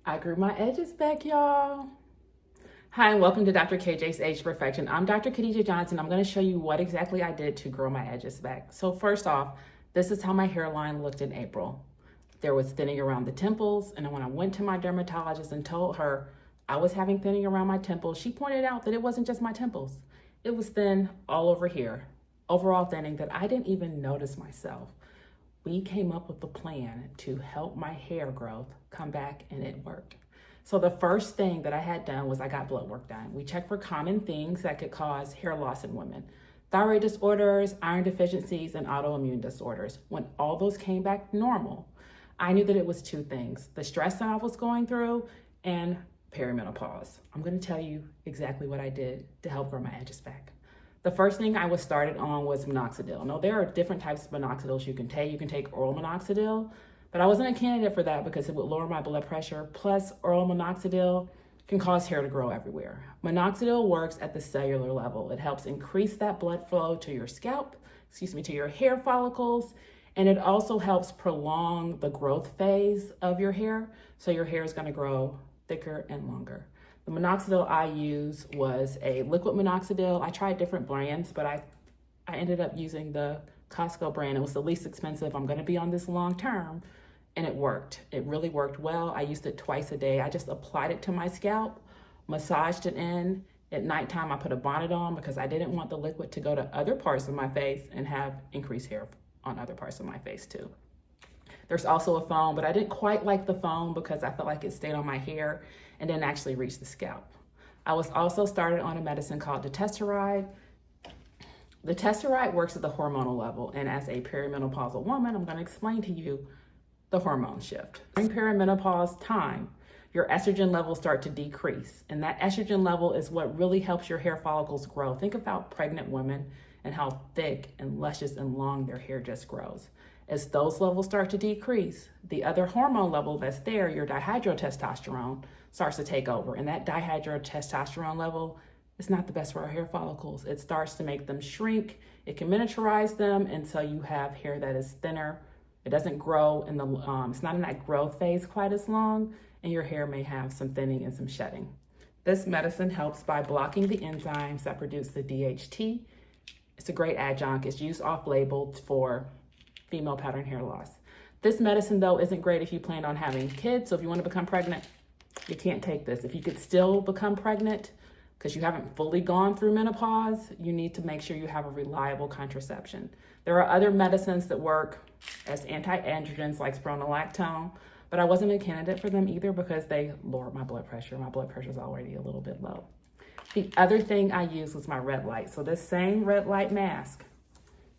I grew my edges back, y'all. Hi, and welcome to Dr. KJ's Age Perfection. I'm Dr. Khadija Johnson. I'm going to show you what exactly I did to grow my edges back. So first off, this is how my hairline looked in April. There was thinning around the temples, and when I went to my dermatologist and told her I was having thinning around my temples, she pointed out that it wasn't just my temples. It was thin all over here, overall thinning that I didn't even notice myself. We came up with a plan to help my hair growth come back, and it worked. So the first thing that I had done was I got blood work done. We checked for common things that could cause hair loss in women: thyroid disorders, iron deficiencies, and autoimmune disorders. When all those came back normal, I knew that it was two things: the stress that I was going through and perimenopause. I'm going to tell you exactly what I did to help grow my edges back. The first thing I was started on was minoxidil. Now, there are different types of minoxidils you can take. You can take oral minoxidil, but I wasn't a candidate for that because it would lower my blood pressure. Plus, oral minoxidil can cause hair to grow everywhere. Minoxidil works at the cellular level. It helps increase that blood flow to your scalp, to your hair follicles, and it also helps prolong the growth phase of your hair, so your hair is going to grow thicker and longer. The minoxidil I used was a liquid minoxidil. I tried different brands, but I ended up using the Costco brand. It was the least expensive. I'm going to be on this long term, and it worked. It really worked well. I used it twice a day. I just applied it to my scalp, massaged it in. At nighttime, I put a bonnet on because I didn't want the liquid to go to other parts of my face and have increased hair on other parts of my face too. There's also a foam, but I didn't quite like the foam because I felt like it stayed on my hair and didn't actually reach the scalp. I was also started on a medicine called Dutasteride. The Dutasteride works at the hormonal level, and as a perimenopausal woman, I'm going to explain to you the hormone shift. During perimenopause time, your estrogen levels start to decrease, and that estrogen level is what really helps your hair follicles grow. Think about pregnant women and how thick and luscious and long their hair just grows. As those levels start to decrease, the other hormone level that's there, your dihydrotestosterone, starts to take over. And that dihydrotestosterone level is not the best for our hair follicles. It starts to make them shrink. It can miniaturize them until you have hair that is thinner. It doesn't grow in the, it's not in that growth phase quite as long, and your hair may have some thinning and some shedding. This medicine helps by blocking the enzymes that produce the DHT. It's a great adjunct. It's used off-label for female pattern hair loss. This medicine, though, isn't great if you plan on having kids. So if you want to become pregnant, you can't take this. If you could still become pregnant because you haven't fully gone through menopause, you need to make sure you have a reliable contraception. There are other medicines that work as anti-androgens like spironolactone, but I wasn't a candidate for them either because they lowered my blood pressure. My blood pressure is already a little bit low. The other thing I used was my red light. So this same red light mask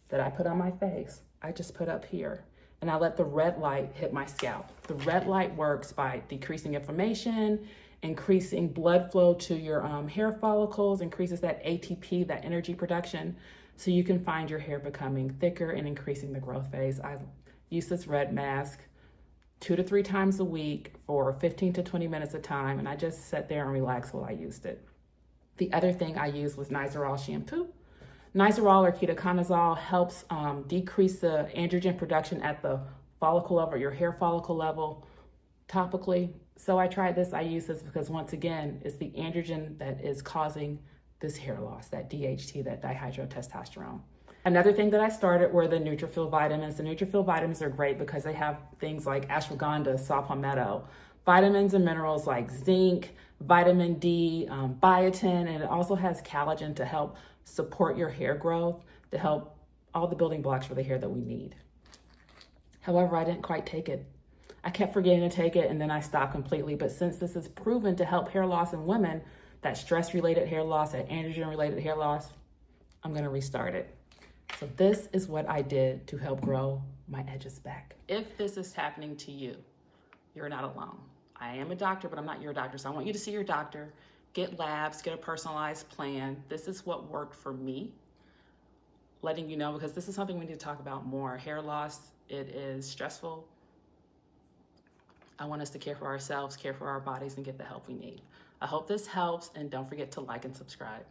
that I put on my face, I just put up here, and I let the red light hit my scalp. The red light works by decreasing inflammation, increasing blood flow to your hair follicles, increases that ATP, that energy production, so you can find your hair becoming thicker and increasing the growth phase. I use this red mask 2 to 3 times a week for 15 to 20 minutes a time, and I just sat there and relaxed while I used it. The other thing I used was Nizoral Shampoo. Nizoral or ketoconazole helps decrease the androgen production at the follicle level, your hair follicle level, topically. So I tried this. I use this because, once again, it's the androgen that is causing this hair loss, that DHT, that dihydrotestosterone. Another thing that I started were the Nutrafol vitamins. The Nutrafol vitamins are great because they have things like ashwagandha, saw palmetto, vitamins and minerals like zinc, vitamin D, biotin, and it also has collagen to help support your hair growth, to help all the building blocks for the hair that we need. However, I didn't quite take it. I kept forgetting to take it, and then I stopped completely. But since this is proven to help hair loss in women, that stress-related hair loss, that androgen-related hair loss, I'm going to restart it. So this is what I did to help grow my edges back. If this is happening to you, you're not alone. I am a doctor, but I'm not your doctor. So I want you to see your doctor, get labs, get a personalized plan. This is what worked for me. Letting you know, because this is something we need to talk about more. Hair loss, it is stressful. I want us to care for ourselves, care for our bodies, and get the help we need. I hope this helps, and don't forget to like and subscribe.